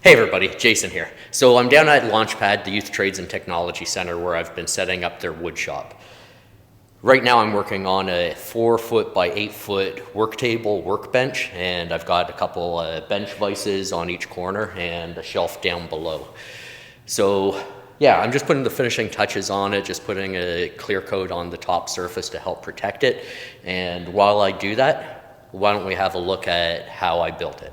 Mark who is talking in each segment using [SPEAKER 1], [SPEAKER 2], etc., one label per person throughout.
[SPEAKER 1] Hey everybody, Jason here. So I'm down at Launchpad, the Youth Trades and Technology Center, where I've been setting up their wood shop. Right now I'm working on a 4-foot by 8-foot work table workbench, and I've got a couple bench vices on each corner and a shelf down below. So yeah, I'm just putting the finishing touches on it, just putting a clear coat on the top surface to help protect it. And while I do that, why don't we have a look at how I built it.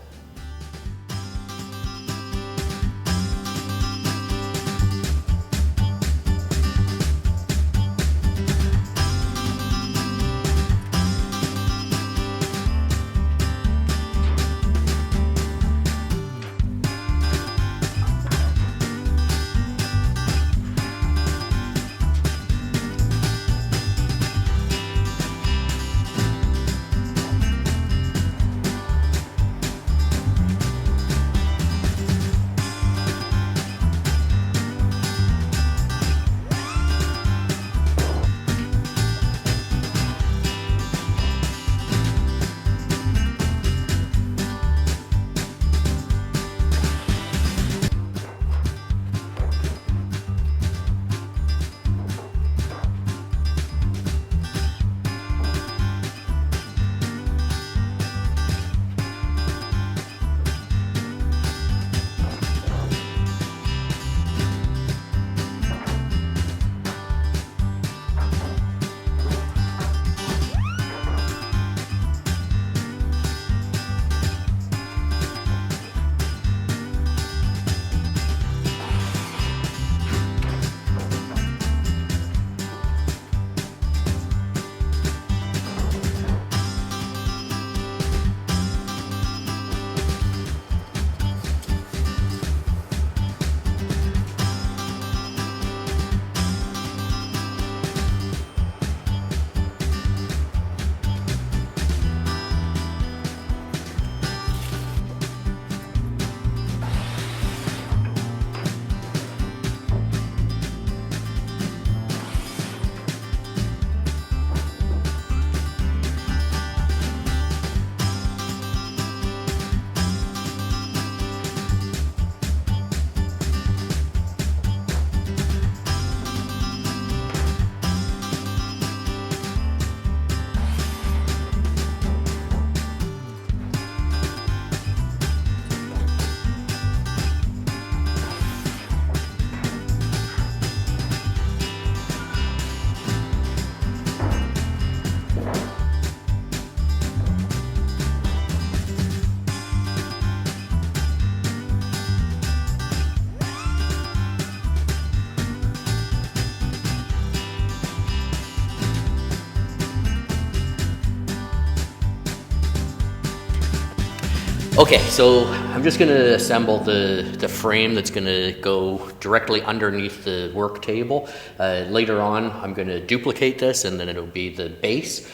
[SPEAKER 1] Okay, so I'm just going to assemble the frame that's going to go directly underneath the work table. Later on, I'm going to duplicate this, and then it'll be the base.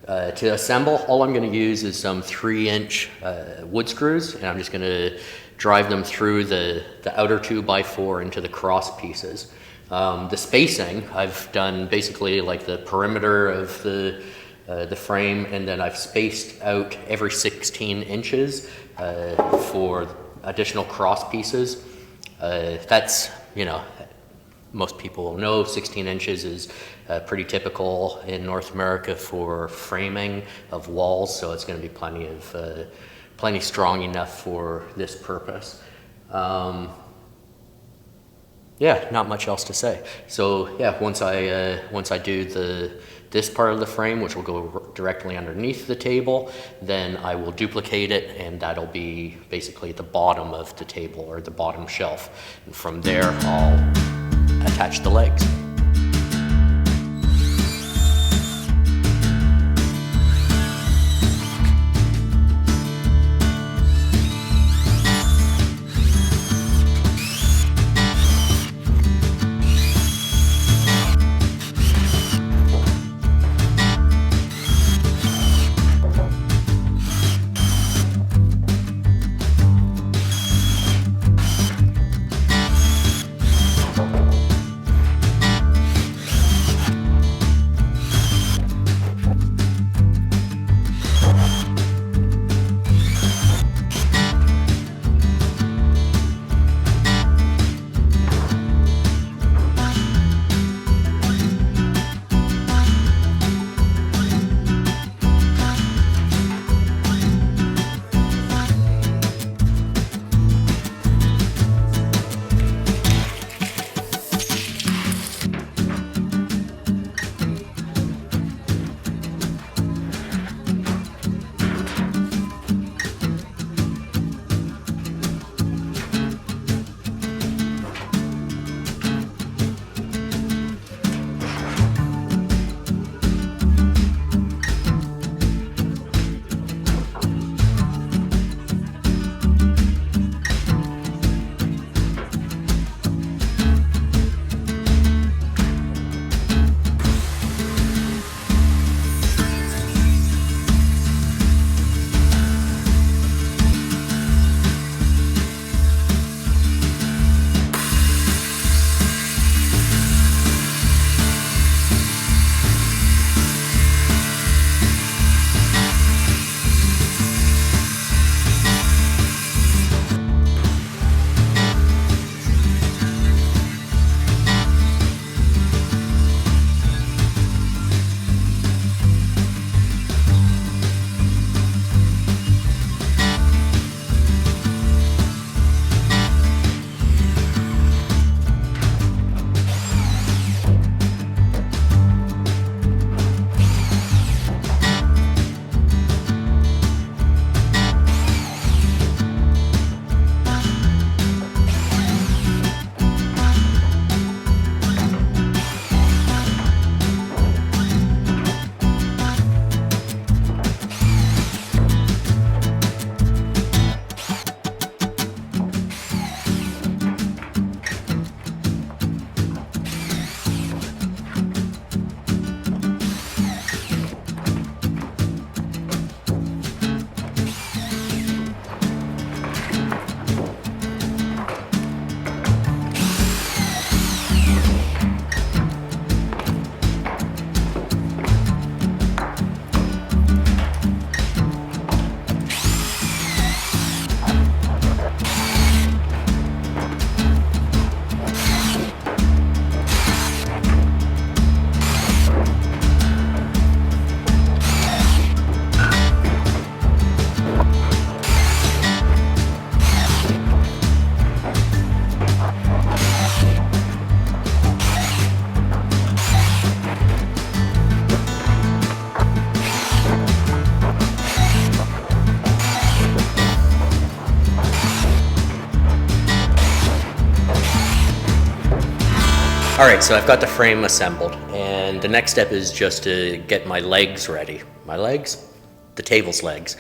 [SPEAKER 1] To assemble, all I'm going to use is some 3-inch wood screws, and I'm just going to drive them through the outer 2x4 into the cross pieces. The spacing, I've done basically like the perimeter of the frame, and then I've spaced out every 16 inches for additional cross pieces. That's, most people will know 16 inches is pretty typical in North America for framing of walls, so it's going to be plenty strong enough for this purpose. Yeah, not much else to say. So yeah, once I do this part of the frame, which will go directly underneath the table, then I will duplicate it, and that'll be basically the bottom of the table, or the bottom shelf. And from there, I'll attach the legs. right, so I've got the frame assembled, and the next step is just to get my legs ready. My legs? The table's legs.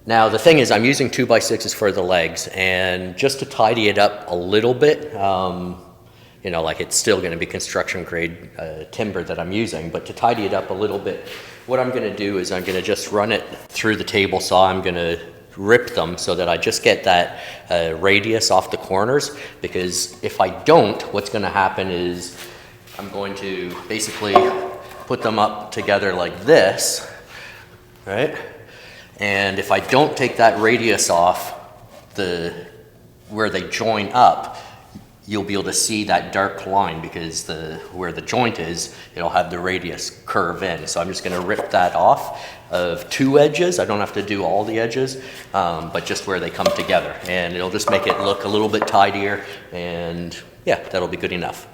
[SPEAKER 1] Now the thing is, I'm using 2x6s for the legs, and just to tidy it up a little bit, you know, like it's still going to be construction grade timber that I'm using, but to tidy it up a little bit, what I'm going to do is I'm going to just run it through the table saw. I'm going to rip them so that I just get that radius off the corners, because if I don't, what's going to happen is I'm going to basically put them up together like this, right? And if I don't take that radius off where they join up, you'll be able to see that dark line, because where the joint is, it'll have the radius curve in. So I'm just going to rip that off of 2 edges. I don't have to do all the edges, but just where they come together, and it'll just make it look a little bit tidier, and yeah, that'll be good enough.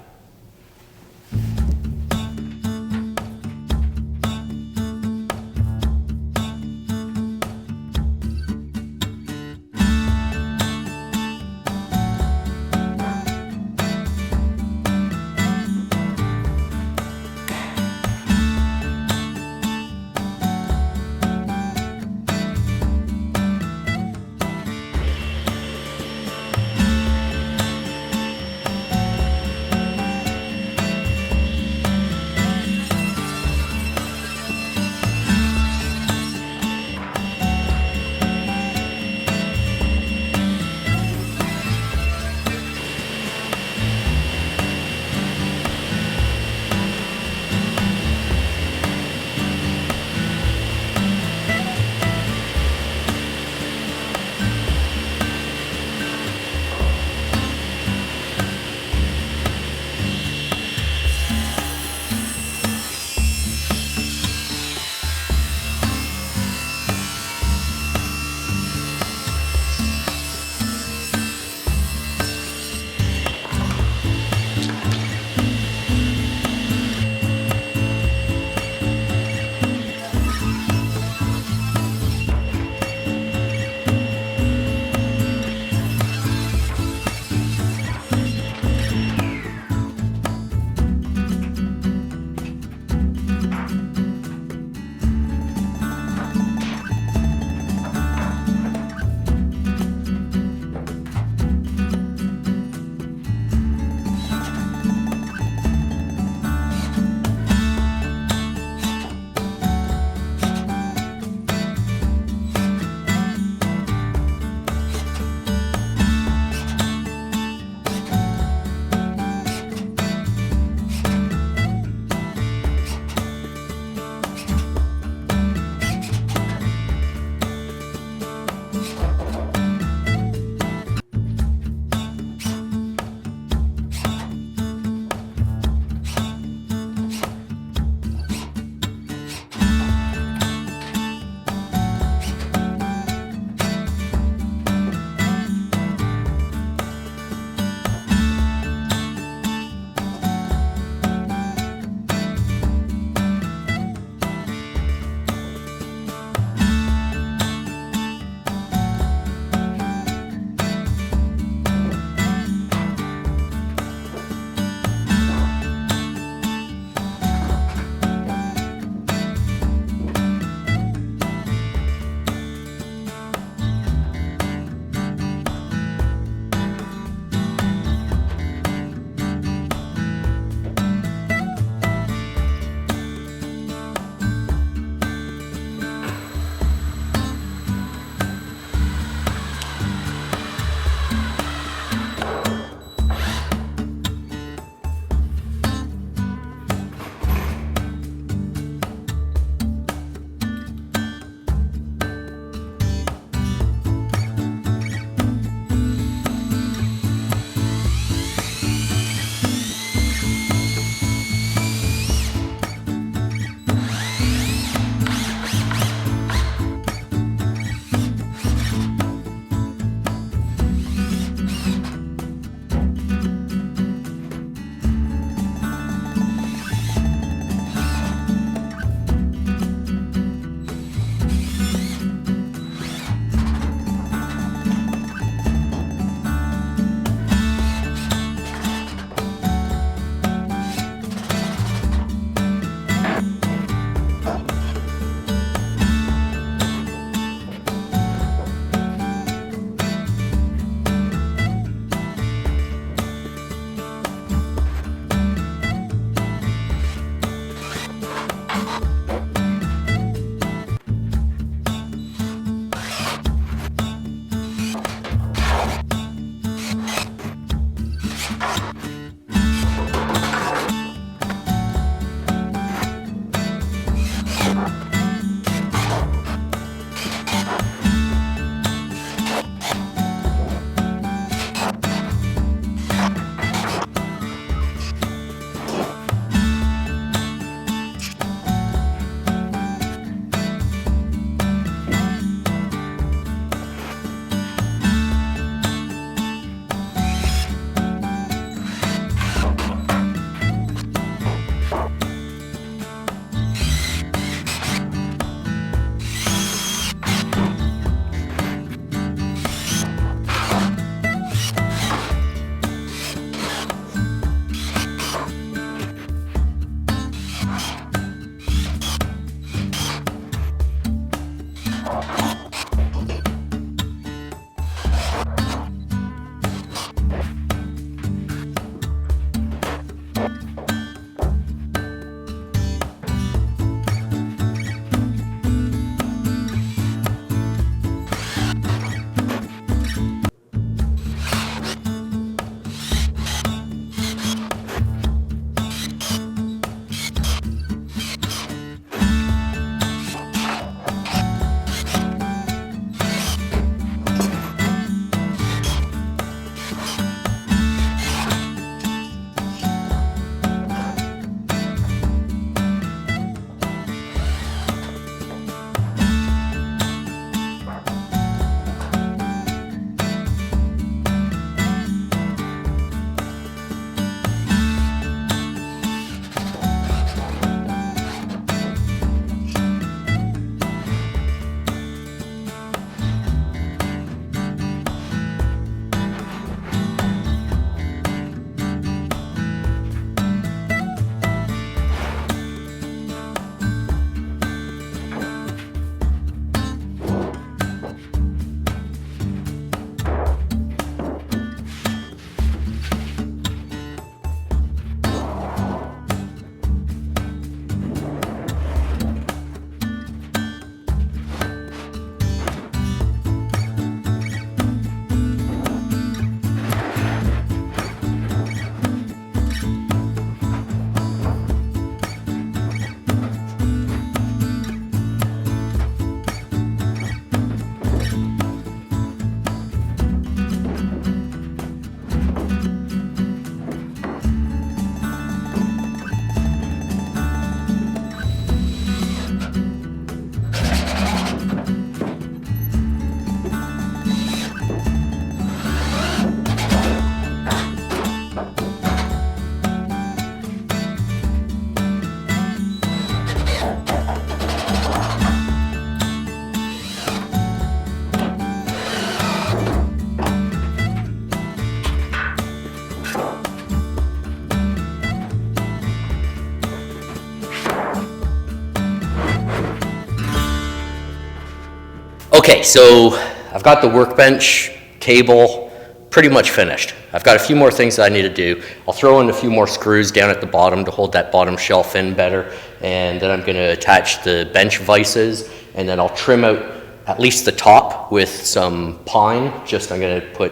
[SPEAKER 1] Okay, so I've got the workbench table pretty much finished. I've got a few more things that I need to do. I'll throw in a few more screws down at the bottom to hold that bottom shelf in better, and then I'm going to attach the bench vices, and then I'll trim out at least the top with some pine. I'm going to put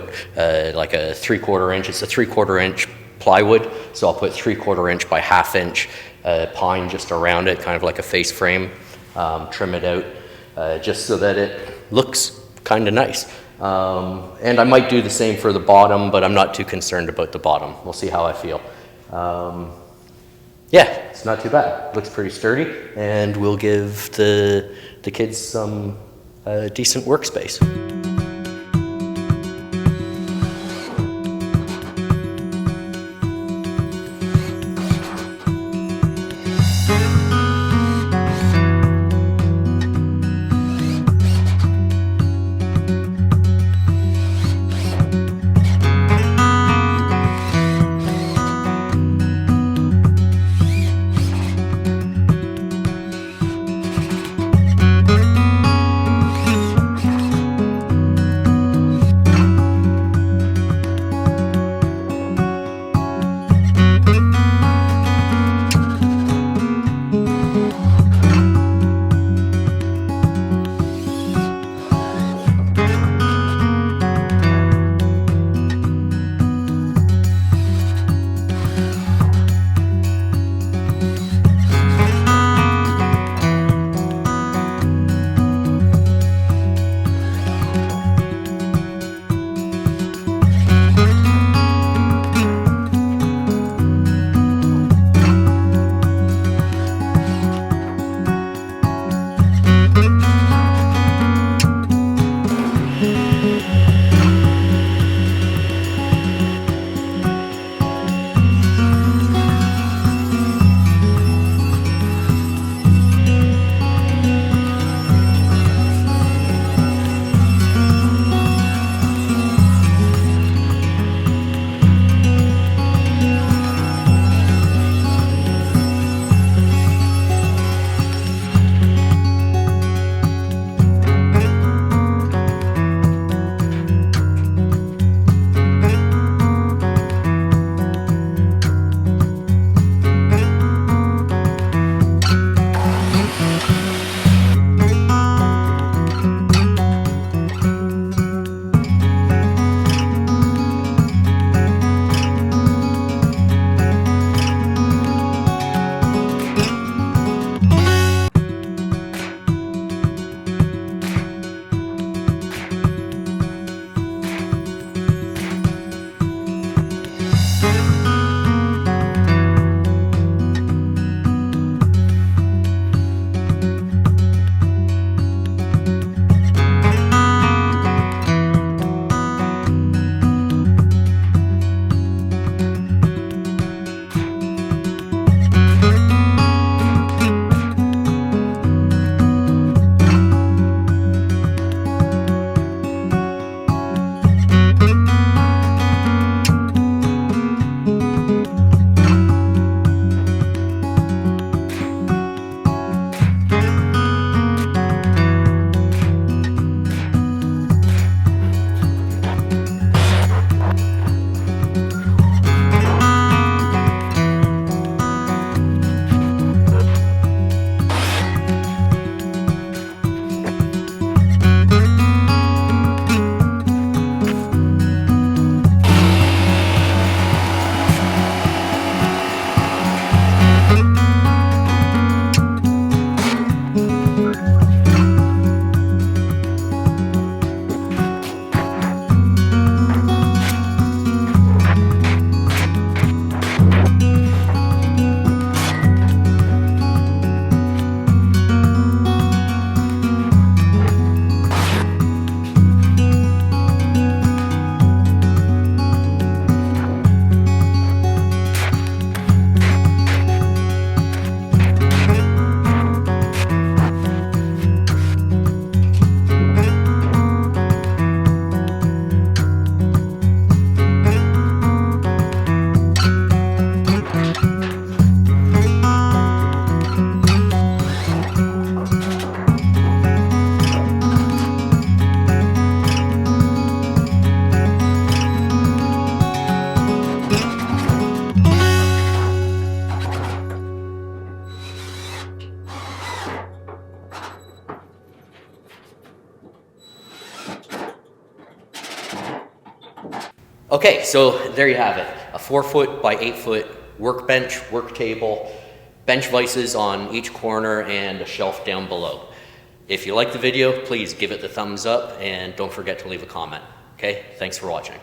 [SPEAKER 1] like a 3/4 inch. It's a 3/4 inch plywood, so I'll put 3/4 inch by 1/2 inch pine just around it, kind of like a face frame. Trim it out just so that it looks kind of nice. And I might do the same for the bottom, but I'm not too concerned about the bottom. We'll see how I feel. Yeah, it's not too bad. Looks pretty sturdy, and we'll give the kids some decent workspace. Okay, so there you have it. A 4-foot by 8-foot workbench, work table, bench vices on each corner, and a shelf down below. If you like the video, please give it the thumbs up and don't forget to leave a comment. Okay, thanks for watching.